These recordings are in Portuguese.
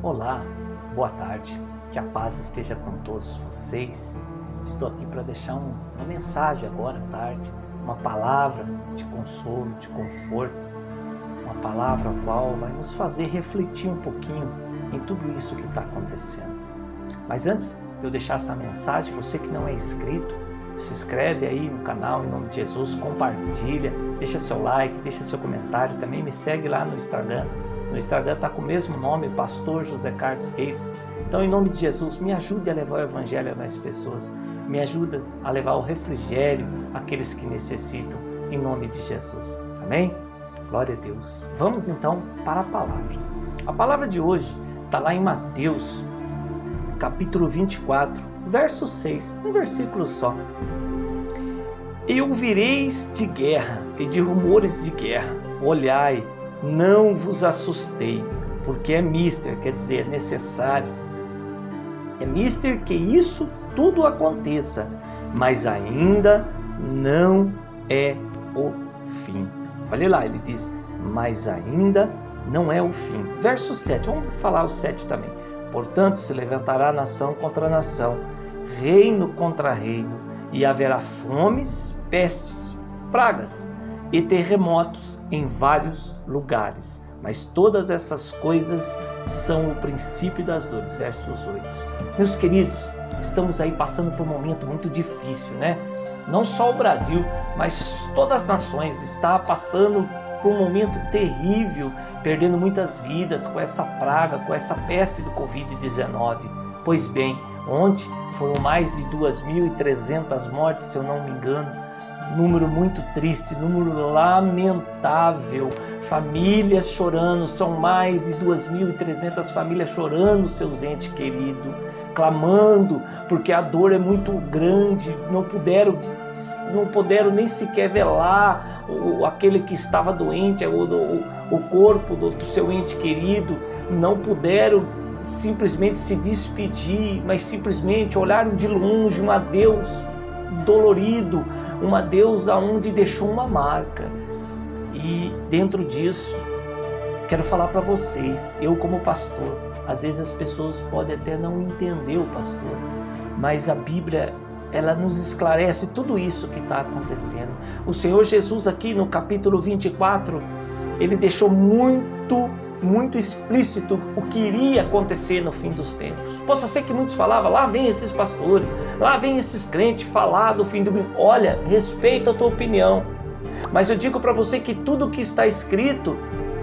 Olá, boa tarde, que a paz esteja com todos vocês. Estou aqui para deixar uma mensagem agora à tarde, uma palavra de consolo, de conforto, uma palavra a qual vai nos fazer refletir um pouquinho em tudo isso que está acontecendo. Mas antes de eu deixar essa mensagem, você que não é inscrito, se inscreve aí no canal, em nome de Jesus, compartilha, deixa seu like, deixa seu comentário, também me segue lá no Instagram. No Instagram está com o mesmo nome, Pastor José Carlos Reis. Então, em nome de Jesus, me ajude a levar o Evangelho a mais pessoas. Me ajuda a levar o refrigério àqueles que necessitam, em nome de Jesus. Amém? Glória a Deus. Vamos então para a palavra. A palavra de hoje está lá em Mateus, capítulo 24, verso 6, um versículo só. E ouvireis de guerra e de rumores de guerra. Olhai, não vos assustei, porque é mister, quer dizer, é necessário. É mister que isso tudo aconteça, mas ainda não é o fim. Olha lá, ele diz, mas ainda não é o fim. Verso 7, vamos falar o 7 também. Portanto, se levantará nação contra nação, reino contra reino, e haverá fomes, pestes, pragas e terremotos em vários lugares. Mas todas essas coisas são o princípio das dores. Versos 8. Meus queridos, estamos aí passando por um momento muito difícil, né? Não só o Brasil, mas todas as nações estão passando por um momento terrível, perdendo muitas vidas com essa praga, com essa peste do Covid-19. Pois bem, ontem foram mais de 2.300 mortes, se eu não me engano. Número muito triste, número lamentável, famílias chorando, são mais de 2.300 famílias chorando seus entes queridos, clamando, porque a dor é muito grande, não puderam nem sequer velar aquele que estava doente, o corpo do seu ente querido, não puderam simplesmente se despedir, mas simplesmente olharam de longe um adeus dolorido, um adeus aonde deixou uma marca. E dentro disso, quero falar para vocês, eu como pastor, às vezes as pessoas podem até não entender o pastor, mas a Bíblia, ela nos esclarece tudo isso que está acontecendo. O Senhor Jesus aqui no capítulo 24, ele deixou muito explícito o que iria acontecer no fim dos tempos. Possa ser que muitos falavam, lá vem esses pastores, lá vem esses crentes falar do fim do mundo. Olha, respeita a tua opinião, mas eu digo para você que tudo que está escrito,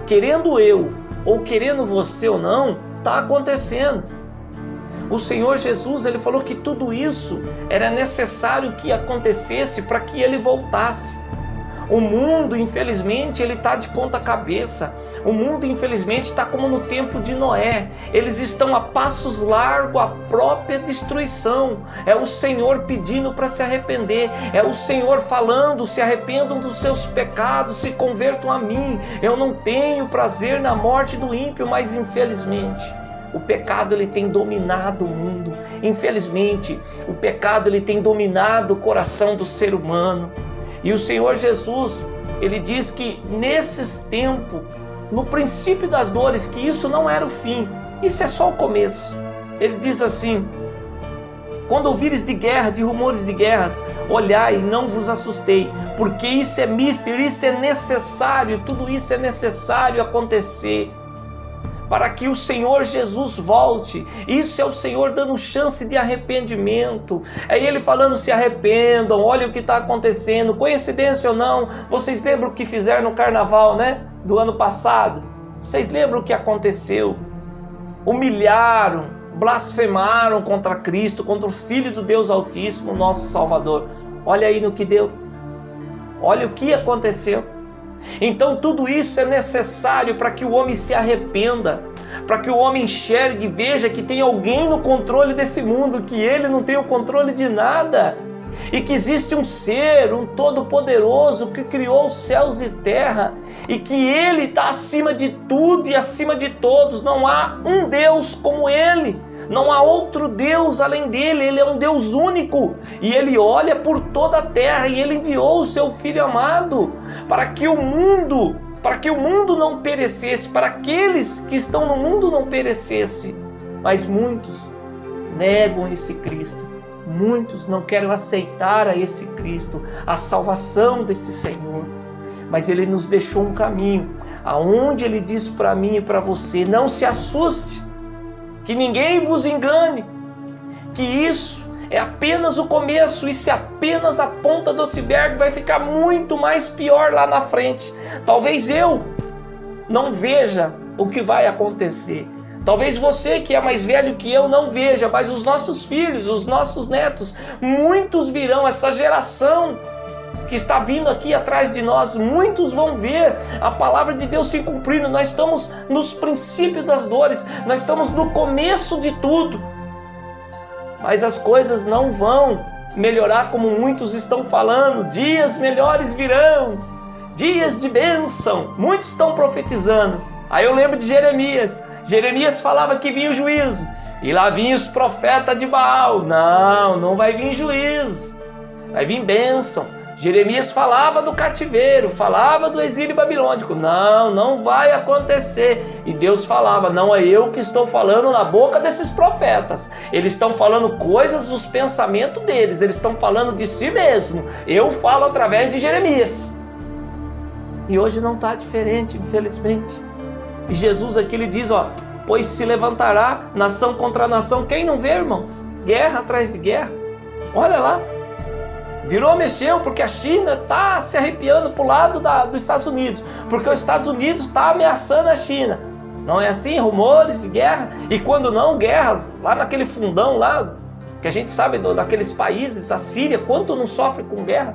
querendo eu ou querendo você ou não, está acontecendo. O Senhor Jesus, ele falou que tudo isso era necessário que acontecesse para que ele voltasse. O mundo, infelizmente, ele está de ponta cabeça. O mundo, infelizmente, está como no tempo de Noé. Eles estão a passos largos à própria destruição. É o Senhor pedindo para se arrepender. É o Senhor falando, se arrependam dos seus pecados, se convertam a mim. Eu não tenho prazer na morte do ímpio, mas infelizmente o pecado ele tem dominado o mundo. Infelizmente, o pecado ele tem dominado o coração do ser humano. E o Senhor Jesus, ele diz que nesses tempos, no princípio das dores, que isso não era o fim, isso é só o começo. Ele diz assim, quando ouvires de guerra, de rumores de guerras, olhai e não vos assustei, porque isso é mister, isso é necessário, tudo isso é necessário acontecer, para que o Senhor Jesus volte. Isso é o Senhor dando chance de arrependimento. É Ele falando, se arrependam, olha o que está acontecendo. Coincidência ou não, vocês lembram o que fizeram no carnaval, né? Do ano passado? Vocês lembram o que aconteceu? Humilharam, blasfemaram contra Cristo, contra o Filho do Deus Altíssimo, nosso Salvador. Olha aí no que deu. Olha o que aconteceu. Então tudo isso é necessário para que o homem se arrependa, para que o homem enxergue e veja que tem alguém no controle desse mundo, que ele não tem o controle de nada, e que existe um ser, um todo-poderoso que criou os céus e terra, e que ele está acima de tudo e acima de todos. Não há um Deus como ele, não há outro Deus além dele, ele é um Deus único, e ele olha por toda a terra, e ele enviou o seu Filho amado, para que o mundo para que o mundo não perecesse, para aqueles que estão no mundo não perecesse. Mas muitos negam esse Cristo, muitos não querem aceitar a esse Cristo, a salvação desse Senhor. Mas Ele nos deixou um caminho, aonde Ele diz para mim e para você: não se assuste, que ninguém vos engane, que isso é apenas o começo, isso é apenas a ponta do iceberg, vai ficar muito mais pior lá na frente. Talvez eu não veja o que vai acontecer, talvez você que é mais velho que eu não veja, mas os nossos filhos, os nossos netos, muitos virão, essa geração que está vindo aqui atrás de nós, muitos vão ver a palavra de Deus se cumprindo. Nós estamos nos princípios das dores, nós estamos no começo de tudo, mas as coisas não vão melhorar como muitos estão falando. Dias melhores virão, dias de bênção, muitos estão profetizando. Aí eu lembro de Jeremias. Jeremias falava que vinha o juízo, e lá vinham os profetas de Baal. Não vai vir juízo, vai vir bênção. Jeremias falava do cativeiro, falava do exílio babilônico. Não vai acontecer. E Deus falava: não é eu que estou falando na boca desses profetas. Eles estão falando coisas dos pensamentos deles, eles estão falando de si mesmo. Eu falo através de Jeremias. E hoje não está diferente, infelizmente. E Jesus aqui ele diz, pois se levantará nação contra nação. Quem não vê, irmãos? Guerra atrás de guerra. Olha lá. Virou, mexeu, porque a China está se arrepiando para o lado dos Estados Unidos, porque os Estados Unidos está ameaçando a China. Não é assim? Rumores de guerra. E quando não, guerras lá naquele fundão lá, que a gente sabe daqueles países, a Síria, quanto não sofre com guerra.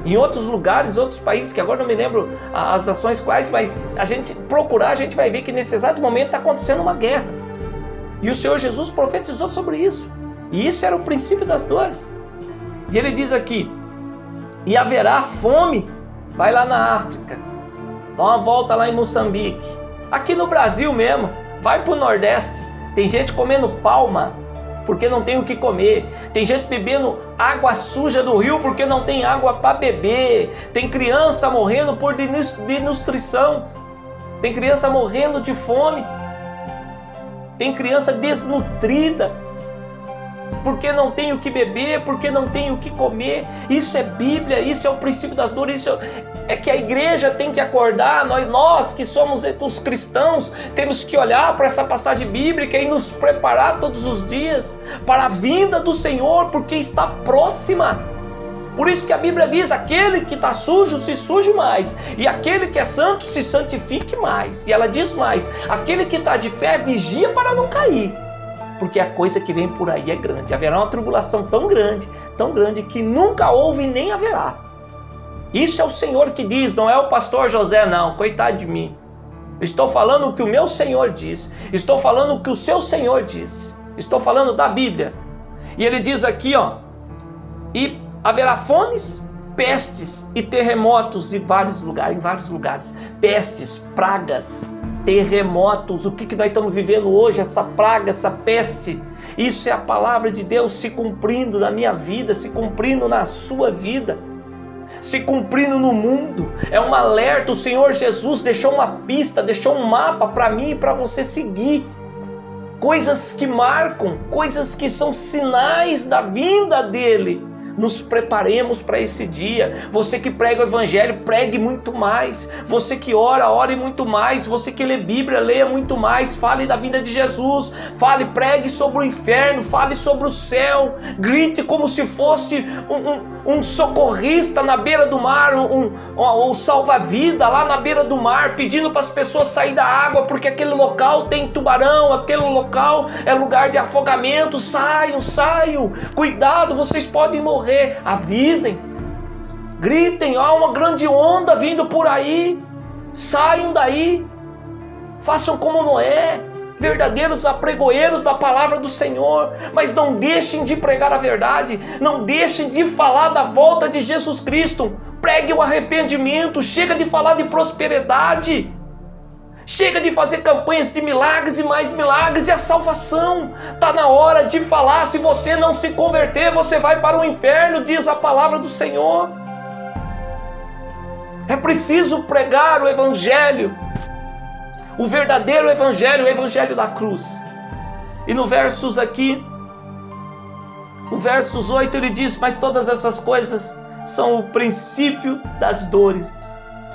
Em outros lugares, outros países, que agora não me lembro as nações quais, mas a gente procurar, a gente vai ver que nesse exato momento está acontecendo uma guerra. E o Senhor Jesus profetizou sobre isso. E isso era o princípio das dores. E ele diz aqui: e haverá fome. Vai lá na África, dá uma volta lá em Moçambique, aqui no Brasil mesmo, vai para o Nordeste, tem gente comendo palma porque não tem o que comer, tem gente bebendo água suja do rio porque não tem água para beber, tem criança morrendo por desnutrição, tem criança morrendo de fome, tem criança desnutrida porque não tem o que beber, porque não tem o que comer. Isso é Bíblia, isso é o princípio das dores, isso é que a igreja tem que acordar. Nós que somos os cristãos temos que olhar para essa passagem bíblica e nos preparar todos os dias para a vinda do Senhor, porque está próxima. Por isso que a Bíblia diz: aquele que está sujo se suje mais, e aquele que é santo se santifique mais. E ela diz mais: aquele que está de pé vigia para não cair, porque a coisa que vem por aí é grande. Haverá uma tribulação tão grande, que nunca houve e nem haverá. Isso é o Senhor que diz, não é o pastor José não, coitado de mim. Estou falando o que o meu Senhor diz, estou falando o que o seu Senhor diz, estou falando da Bíblia. E ele diz aqui, e haverá fomes, pestes e terremotos em vários lugares, pestes, pragas, terremotos. O que nós estamos vivendo hoje, essa praga, essa peste? Isso é a palavra de Deus se cumprindo na minha vida, se cumprindo na sua vida, se cumprindo no mundo. É um alerta. O Senhor Jesus deixou uma pista, deixou um mapa para mim e para você seguir. Coisas que marcam, coisas que são sinais da vinda dele. Nos preparemos para esse dia. Você que prega o Evangelho, pregue muito mais. Você que ora, ore muito mais. Você que lê Bíblia, leia muito mais. Fale da vinda de Jesus. Fale, pregue sobre o inferno. Fale sobre o céu. Grite como se fosse um socorrista na beira do mar, um salva-vida lá na beira do mar, pedindo para as pessoas saírem da água, porque aquele local tem tubarão, aquele local é lugar de afogamento. Saiam. Cuidado, vocês podem morrer. Avisem, gritem: há uma grande onda vindo por aí, saiam daí, façam como Noé, verdadeiros apregoeiros da palavra do Senhor, mas não deixem de pregar a verdade, não deixem de falar da volta de Jesus Cristo. Pregue o arrependimento, chega de falar de prosperidade, chega de fazer campanhas de milagres e mais milagres, e a salvação. Está na hora de falar: se você não se converter, você vai para o inferno, diz a palavra do Senhor. É preciso pregar o Evangelho, o verdadeiro Evangelho, o Evangelho da cruz. E no versos 8 ele diz: mas todas essas coisas são o princípio das dores.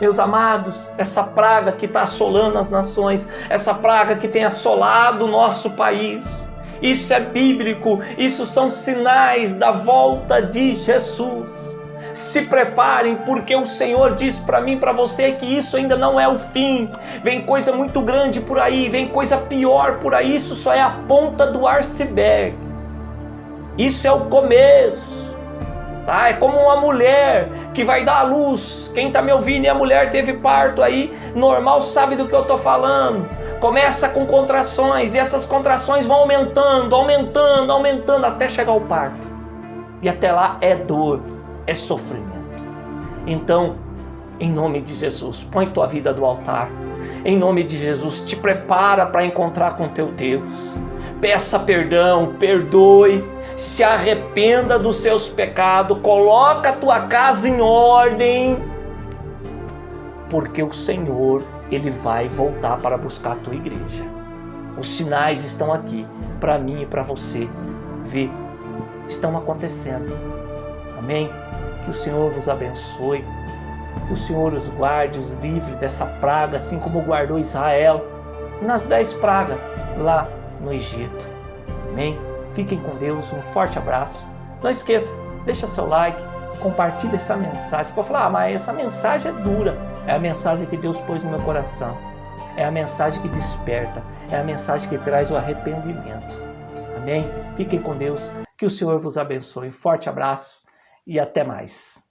Meus amados, essa praga que está assolando as nações, essa praga que tem assolado o nosso país, isso é bíblico, isso são sinais da volta de Jesus. Se preparem, porque o Senhor diz para mim e para você que isso ainda não é o fim. Vem coisa muito grande por aí, vem coisa pior por aí, isso só é a ponta do iceberg. Isso é o começo, tá? É como uma mulher que vai dar à luz. Quem está me ouvindo e a mulher teve parto aí, normal, sabe do que eu estou falando. Começa com contrações e essas contrações vão aumentando, até chegar ao parto. E até lá é dor, é sofrimento. Então, em nome de Jesus, põe tua vida do altar. Em nome de Jesus, te prepara para encontrar com teu Deus. Peça perdão, perdoe, se arrependa dos seus pecados, coloca a tua casa em ordem, porque o Senhor, Ele vai voltar para buscar a tua igreja. Os sinais estão aqui, para mim e para você ver, estão acontecendo. Amém? Que o Senhor vos abençoe, que o Senhor os guarde, os livre dessa praga, assim como guardou Israel nas 10 pragas lá no Egito. Amém? Fiquem com Deus, um forte abraço. Não esqueça, deixa seu like, compartilha essa mensagem. Pode falar, mas essa mensagem é dura. É a mensagem que Deus pôs no meu coração. É a mensagem que desperta. É a mensagem que traz o arrependimento. Amém? Fiquem com Deus, que o Senhor vos abençoe. Forte abraço e até mais.